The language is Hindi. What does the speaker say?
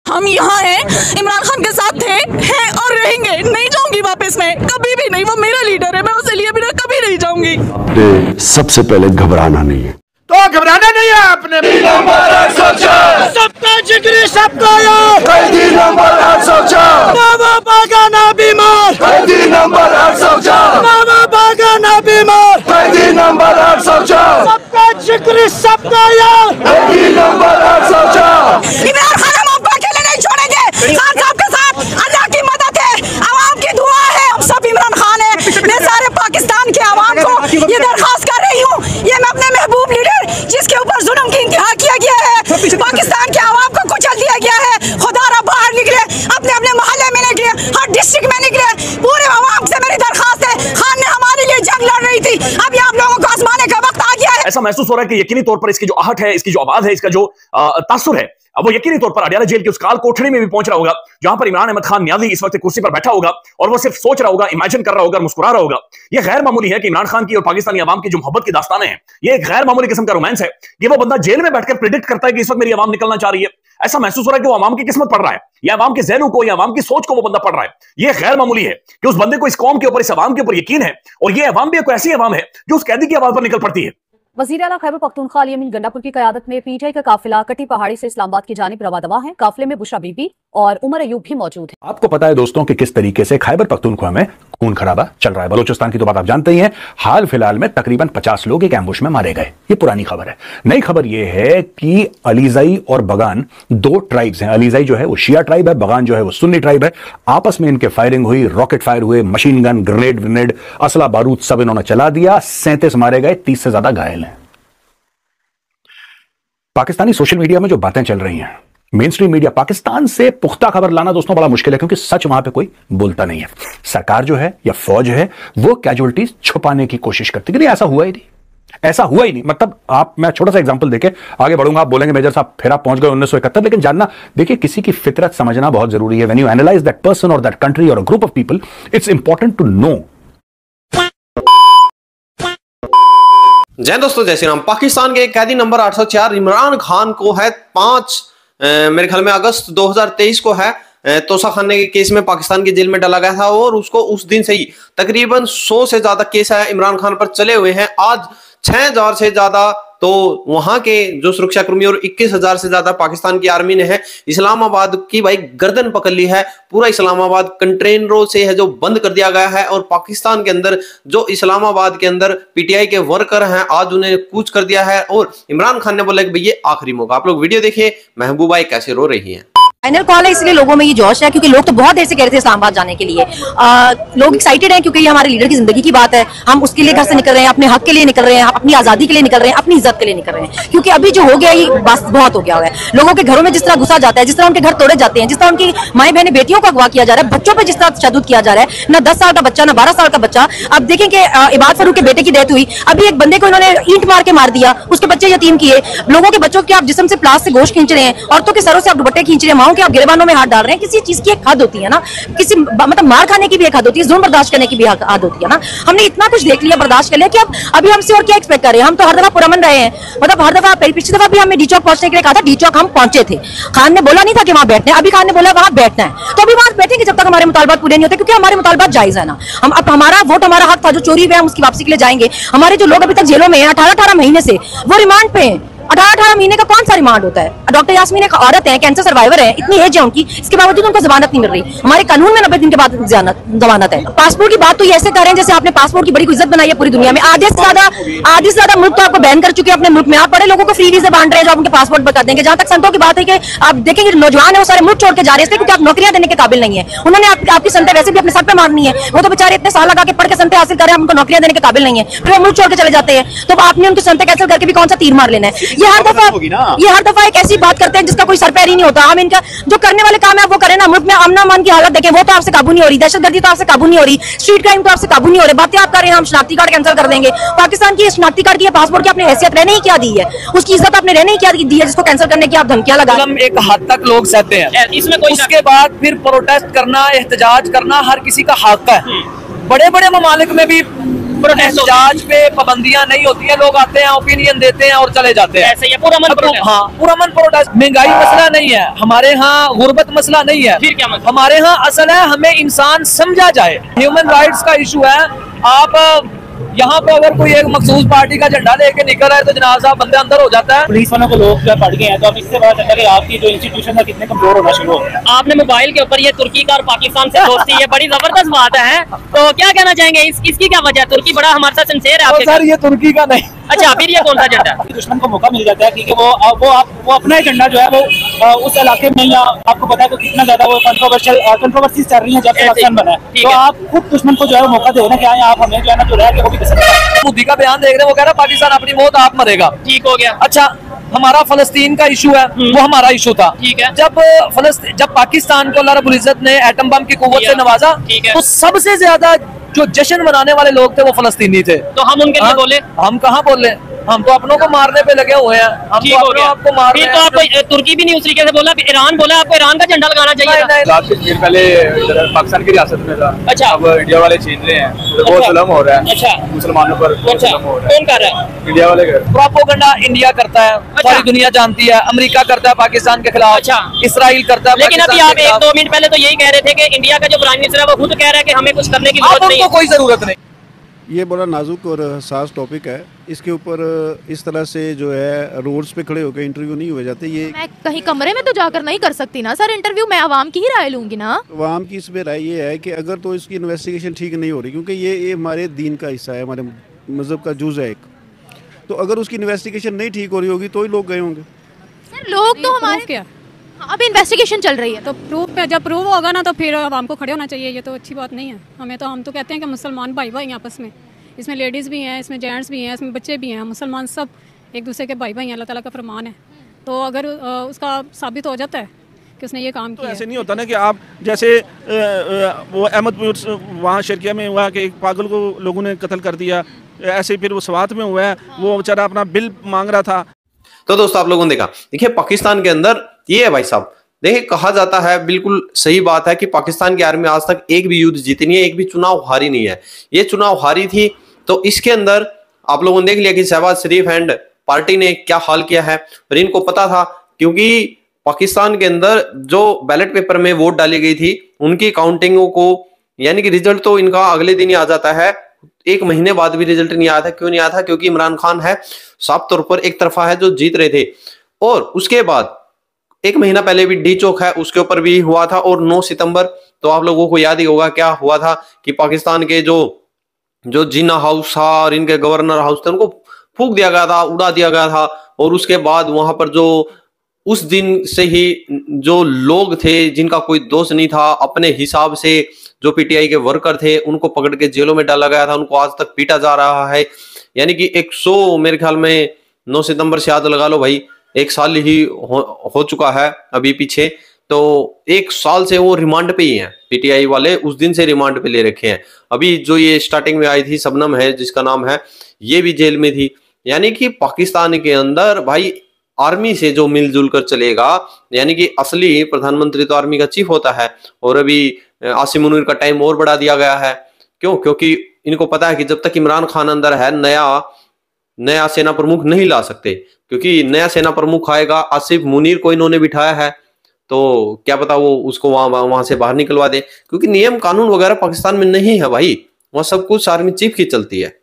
हम यहाँ हैं, इमरान खान के साथ थे, हैं और रहेंगे। नहीं जाऊंगी वापस, मैं कभी भी नहीं। वो मेरा लीडर है, मैं उसे लिए बिना कभी नहीं जाऊंगी। सबसे पहले घबराना नहीं है, तो घबराना नहीं है आपने। सबका जिक्र सबका यार, कैदी नंबर 804, बाबा बागा ना बीमार, कैदी नंबर 804, बाबा बागा ना बीमार, कैदी नंबर 804, सबका जिक्र सबका यार, कैदी नंबर 804। इमरान खान हम आपको अकेले नहीं छोड़ेंगे। खान साहब के साथ अल्लाह की मदद है, आवाम की दुआ है, हम सब इमरान खान है। मैं सारे पाकिस्तान के आवाम को ये दरखास्त कर रही हूँ, ये मैं अपने महबूब लीडर जिसके ऊपर जुल्म की इंतहा किया गया है, पाकिस्तान के आवाम को कुचल दिया गया है, खुदारा बाहर निकले, अपने अपने मोहल्ले में निकले, हर डिस्ट्रिक्ट में निकले, पूरे आवाम से मेरी दरखास्त है। खान ने हमारे लिए जंग लड़ रही थी, अभी आप लोगों को आजमाने का वक्त आ गया है। ऐसा महसूस हो रहा है कि यकीनी तौर पर इसकी जो आहट है, इसकी जो आवाज है, इसका जो तासुर है, अब वो यकीनी तौर पर अडयाला जेल की उस काल कोठरी में भी पहुंच रहा होगा, जहां पर इमरान अहमद खान नियाजी इस वक्त कुर्सी पर बैठा होगा और वो सिर्फ सोच रहा होगा, इमेजिन कर रहा होगा, मुस्कुरा रहा होगा। ये गैर मामूली है कि इमरान खान की और पाकिस्तानी आवाम की जो मोहब्बत की दास्तानें हैं, ये एक गैर मामूली किस्म का रोमांस है। ये वो बंदा जेल में बैठकर प्रिडिक्ट करता है कि इस वक्त मेरी आवाम निकलना चाह रही है। ऐसा महसूस हो रहा है कि वो आवाम की किस्मत पढ़ रहा है, या आवाम के ज़हनों को, या आवाम की सोच को वो बंदा पढ़ रहा है। ये गैर मामूली है कि उस बंदे को इस कौम के ऊपर, इस आवाम के ऊपर यकीन है, और ये आवाम भी एक ऐसी आवाम है जो उस कैदी की आवाज पर निकल पड़ती है। वज़ीर आला खैबर पख्तूनख्वा अली अमीन गंडापुर की क़यादत में पीटीआई का काफिला कटी पहाड़ी से इस्लामाबाद की जानिब रवा दवा है। काफिले में बुशरा बीबी और उमर अयूब भी मौजूद है। आपको पता है दोस्तों कि किस तरीके से खैबर पख्तूनख्वा में खून खराबा चल रहा है। बलूचिस्तान की तो बात आप जानते ही हैं। हाल फिलहाल में तकरीबन 50 लोग एक एम्बुश में मारे गए। ये पुरानी खबर है। नई खबर यह है कि अलीजाई और बगान दो ट्राइब्स हैं। अलीजाई जो है वो शिया ट्राइब है, बगान जो है वो सुन्नी ट्राइब है। आपस में इनके फायरिंग हुई, रॉकेट फायर हुए, मशीन गन, ग्रेनेड, असला बारूद सब इन्होंने चला दिया। 37 मारे गए, 30 से ज्यादा घायल हैं। पाकिस्तानी सोशल मीडिया में जो बातें चल रही हैं, मेन स्ट्रीम मीडिया, पाकिस्तान से पुख्ता खबर लाना दोस्तों बड़ा मुश्किल है, क्योंकि सच वहां पे कोई बोलता नहीं है। सरकार जो है या फौज है वो कैजुअलिटीज छुपाने की कोशिश करती है। ऐसा हुआ ही नहीं, ऐसा हुआ ही नहीं। मतलब आप, मैं छोटा सा एग्जांपल देके आगे बढ़ूंगा। आप बोलेंगे मेजर साहब फिर आप पहुंच गए 1971, लेकिन जानना, देखिए किसी की फितरत समझना बहुत जरूरी है। When you analyse that person और दैट कंट्री और a group of people, it's important to know. जय दोस्तों, जय श्री राम। पाकिस्तान के कैदी नंबर 804 इमरान खान को है 5 मेरे ख्याल में अगस्त 2023 को है तोसा खाने के केस में पाकिस्तान की जेल में डाला गया था, और उसको उस दिन से ही तकरीबन 100 से ज्यादा केस है इमरान खान पर चले हुए हैं। आज 6000 से ज्यादा तो वहां के जो सुरक्षा कर्मी और 21,000 से ज्यादा पाकिस्तान की आर्मी ने है इस्लामाबाद की भाई गर्दन पकड़ ली है। पूरा इस्लामाबाद कंटेनरों से है जो बंद कर दिया गया है, और पाकिस्तान के अंदर जो इस्लामाबाद के अंदर पीटीआई के वर्कर हैं आज उन्हें कूच कर दिया है। और इमरान खान ने बोला कि भाई ये आखिरी मौका। आप लोग वीडियो देखिए, महबूबाई कैसे रो रही है। फाइनल कॉल है, इसलिए लोगों में ये जोश है, क्योंकि लोग तो बहुत देर से कह रहे थे इस्लामाबाद जाने के लिए। लोग एक्साइटेड हैं क्योंकि ये हमारे लीडर की जिंदगी की बात है। हम उसके लिए घर से निकल रहे हैं, अपने हक के लिए निकल रहे हैं, अपनी आजादी के लिए निकल रहे हैं, अपनी इज्जत के लिए निकल रहे हैं। क्योंकि अभी जो हो गया ये बस बहुत हो गया है। लोगों के घरों में जिस तरह घुसा जाता है, जिस तरह उनके घर तोड़े जाते हैं, जिस तरह उनकी माएं बहनें बेटियों को अगवा किया जा रहा है, बच्चों पर जिस तरह तशद्दुद किया जा रहा है, ना 10 साल का बच्चा, ना 12 साल का बच्चा। अब देखें कि इबाद फरूक के बेटे की डेथ हुई, अभी एक बंदे को इन्होंने ईंट मार के मार दिया, उसके बच्चे यतीम किए। लोगों के बच्चों के आप जिस्म से प्लास से गोश्त खींच रहे हैं, औरतों के सरों से आप दुपट्टे खींच रहे हैं, माओं के आप गिरबानों में हाथ डाल रहे हैं। किसी चीज की एक हद होती है ना, किसी मतलब मार खाने की भी एक हद होती है, जुल्म बर्दाश्त करने की भी हद होती है ना। हमने इतना कुछ देख लिया, बर्दाश्त कर लिया कि अब अभी हमसे और क्या एक्सपेक्ट कर रहे हैं। हम तो हर दफा पुरअमन रहे हैं, मतलब हर दफा। पिछली दफा भी हमें डी चौक पहुंचने के लिए कहा था, डी चौक हम पहुंचे थे। खान ने बोला नहीं था कि वहां बैठना है, अभी खान ने बोला वहां बैठना है, तो अभी वहां बैठेंगे जब तक हमारे मुतालबात पूरे नहीं होते, क्योंकि हमारे मुतालबात जायज है ना। हम अब हमारा वोट, हमारा हक था जो चोरी हुआ, हम उसकी वापसी के लिए जाएंगे। हमारे जो लोग अभी तक जेलों में हैं 18-18 महीने से, वो रिमांड पे हैं। 18-18 महीने का कौन सा रिमांड होता है? डॉक्टर यास्मीन एक औरत है, कैंसर सर्वाइवर है, इतनी एज है उनकी, इसके बावजूद उनको जमानत नहीं मिल रही। हमारे कानून में 90 दिन के बाद जमानत है। पासपोर्ट की बात तो ये ऐसे कर रहे हैं जैसे आपने पासपोर्ट की बड़ी इज्जत बनाई है पूरी दुनिया में। आधे से ज्यादा मुल्क तो आपको बैन कर चुके हैं अपने मुल्क में। आप बड़े लोगों को फ्री वीजा बांट रहे हैं जो उनके पासपोर्ट पर कर देंगे। जहां तक संतों की बात है कि आप देखेंगे नौजवान है वो सारे मुल्क छोड़ के जा रहे हैं क्योंकि आप नौकरियां देने के काबिल नहीं है। उन्होंने आपकी संतें वैसे भी अपने सर पे मारनी है। वो तो बेचारे इतने साल लगा के पढ़ के संतें हासिल कर रहे हैं, उनको नौकरियां देने के काबिल नहीं है, फिर वो मुल्क छोड़ के चले जाते हैं। तो आपने उनकी संतें कैंसिल करके भी कौन सा तीर मार लेना है? ये हर दफा एक ऐसी बात करते हैं जिसका कोई सर पैर ही नहीं होता। हम इनका जो करने वाले काम है वो करें ना। मुल्क में अमन अमान की हालत देखें, वो तो आपसे काबू नहीं हो रही। दहशतगर्दी तो आपसे काबू नहीं हो रही। स्ट्रीट क्राइम तो आपसे काबू नहीं हो रहे। बातें आप कर रहे हैं हम शनाख्ती कार्ड कैंसिल कर देंगे। पाकिस्तान की शनाख्ती कार्ड की, पासपोर्ट की आपने हैसियत रहने ही क्या दी है? उसकी इज्जत आपने रहने ही क्या दी है जिसको कैंसिल करने की आप धमकियां लगा? एक हद तक लोग सहते हैं, इसमें कोई उसके बाद फिर प्रोटेस्ट करना, एहतजाज करना हर किसी का हक है। बड़े बड़े ममालिक में भी एहतजाज पे पाबंदियां नहीं होती है, लोग आते हैं, ओपिनियन देते हैं और चले जाते हैं। ऐसे ही पूरा मन प्रोटेस्ट। हाँ, पूरा मन प्रोटेस्ट। महंगाई मसला नहीं है हमारे यहाँ, गुर्बत मसला नहीं है। फिर क्या मसला? हमारे यहाँ असल है हमें इंसान समझा जाए, ह्यूमन राइट्स का इशू है। आप यहाँ पे अगर कोई एक मखसूस पार्टी का झंडा लेके निकल रहा है तो जनाब साहब बंदे अंदर हो जाता है। पुलिस वालों को लोग जो पढ़ गए हैं, तो अब इससे पता चलता है कि आपकी जो इंस्टीट्यूशन है कितने कमजोर होना शुरू हो गया। आपने मोबाइल के ऊपर ये तुर्की का और पाकिस्तान से दोस्ती, ये बड़ी जबरदस्त बात है, तो क्या कहना चाहेंगे इसकी क्या वजह है? तुर्की बड़ा हमारे साथ सिंसेयर है आपके? सर ये तुर्की का नहीं। अच्छा, फिर ये कौन सा झंडा? दुश्मन को मौका मिल जाता है क्योंकि वो अपना ही झंडा जो है वो उस इलाके में, या आपको पता है कि कितना ज्यादा वो कंट्रोवर्सीज चल रही है जब से पाकिस्तान बना है, तो आप खुद दुश्मन को जो है मौका दे ना कि आप हमें जो है ना जो है वो भी पसंद है। मोदी का बयान देख रहे हैं, वो कह रहा है पाकिस्तान अपनी मौत आप मरेगा। ठीक हो गया। अच्छा, हमारा फलस्तीन का इशू है, वो हमारा इशू था। ठीक है। जब पाकिस्तान को अल्लाह रब्बुल इज्जत ने एटम बम की कुव्वत से नवाजा, तो सबसे ज्यादा जो जश्न मनाने वाले लोग थे वो फलस्तीनी थे। तो हम उनके लिए बोले? हम कहाँ बोले, हम तो अपनों को मारने पे लगे हुए हैं। हम तो अपनों आपको मार रहे हैं। फिर तो आप तुर्की भी नहीं उस तरीके से बोला, ईरान बोला आपको ईरान का झंडा लगाना चाहिए था। कश्मीर पहले पाकिस्तान की रियासत में था। अच्छा। अब इंडिया वाले छीन रहे हैं, बहुत जुल्म हो रहा है। अच्छा। मुसलमानों पर अच्छा, कौन कर रहा है? इंडिया वाले कर। प्रोपेगेंडा इंडिया करता है, सारी दुनिया जानती है। अमेरिका करता है पाकिस्तान के खिलाफ। अच्छा। इसराइल करता है। लेकिन अभी आप 1-2 मिनट पहले तो यही कह रहे थे कि इंडिया का जो प्राइम मिनिस्टर है वो खुद कह रहा है कि हमें कुछ करने की जरूरत नहीं है। कोई जरूरत नहीं। ये बड़ा नाजुक और हसास टॉपिक है, इसके ऊपर इस तरह से जो है रोड्स पे खड़े होकर इंटरव्यू नहीं हुए जाते। ये मैं कहीं कमरे में तो जाकर नहीं कर सकती ना सर इंटरव्यू, मैं आवाम की ही राय लूंगी ना। आवाम की इसमें राय ये है कि अगर तो इसकी इन्वेस्टिगेशन ठीक नहीं हो रही, क्योंकि ये हमारे दीन का हिस्सा है, हमारे मज़हब का जुज़ है एक, तो अगर उसकी इन्वेस्टिगेशन नहीं ठीक हो रही होगी तो ही लोग गए होंगे। सर लोग तो हमारे क्या, अब इन्वेस्टिगेशन चल रही है तो प्रूफ, जब प्रूफ होगा ना तो फिर आवाम को खड़े होना चाहिए। ये तो अच्छी बात नहीं है। हम तो कहते हैं कि मुसलमान भाई भाई आपस में, इसमें लेडीज़ भी हैं, इसमें जेंट्स भी हैं, इसमें बच्चे भी हैं, मुसलमान सब एक दूसरे के भाई भाई हैं, अल्लाह ताला का फरमान है। तो अगर उसका साबित हो जाता है कि उसने ये काम किया, ऐसे नहीं होता ना कि आप जैसे वो अहमदपुर वहाँ शर्किया में हुआ कि एक पागल को लोगों ने कत्ल कर दिया, ऐसे फिर वो स्वात में हुआ है, वो बेचारा अपना बिल मांग रहा था। तो दोस्तों आप लोगों ने देखा, देखिए पाकिस्तान के अंदर ये है भाई साहब, देखिए कहा जाता है, बिल्कुल सही बात है कि पाकिस्तान की आर्मी आज तक एक भी युद्ध जीती नहीं है, एक भी चुनाव हारी नहीं है। ये चुनाव हारी थी तो इसके अंदर आप लोगों ने देख लिया कि शहबाज शरीफ एंड पार्टी ने क्या हाल किया है। और इनको पता था, क्योंकि पाकिस्तान के अंदर जो बैलेट पेपर में वोट डाली गई थी उनकी काउंटिंगों को, यानी कि रिजल्ट तो इनका अगले दिन ही आ जाता है, 1 महीने बाद भी रिजल्ट नहीं आया था। क्यों नहीं आया था? क्योंकि इमरान खान है साफ तौर पर एक तरफा है जो जीत रहे थे। और उसके बाद 1 महीना पहले भी डी चौक है, उसके ऊपर भी हुआ था। और 9 सितंबर तो आप लोगों को याद ही होगा क्या हुआ था कि पाकिस्तान के जो जिन्ना हाउस था और इनके गवर्नर हाउस थे उनको फूंक दिया गया था, उड़ा दिया गया था। और उसके बाद वहां पर जो उस दिन से ही जो लोग थे जिनका कोई दोष नहीं था, अपने हिसाब से जो पीटीआई के वर्कर थे उनको पकड़ के जेलों में डाला गया था, उनको आज तक पीटा जा रहा है। यानी कि 100 मेरे ख्याल में 9 सितंबर से याद लगा लो भाई, 1 साल ही हो चुका है अभी पीछे। तो 1 साल से वो रिमांड पे ही हैं पीटीआई वाले, उस दिन से रिमांड पे ले रखे हैं। अभी जो ये स्टार्टिंग में आई थी शबनम है जिसका नाम है, ये भी जेल में थी। यानी कि पाकिस्तान के अंदर भाई आर्मी से जो मिलजुल कर चलेगा, यानी कि असली प्रधानमंत्री तो आर्मी का चीफ होता है। और अभी आसिम मुनीर का टाइम और बढ़ा दिया गया है। क्यों? क्योंकि इनको पता है कि जब तक इमरान खान अंदर है नया सेना प्रमुख नहीं ला सकते, क्योंकि नया सेना प्रमुख आएगा, आसिफ मुनीर को इन्होंने बिठाया है, तो क्या पता वो उसको वहां से बाहर निकलवा दे, क्योंकि नियम कानून वगैरह पाकिस्तान में नहीं है भाई, वहां सब कुछ आर्मी चीफ की चलती है।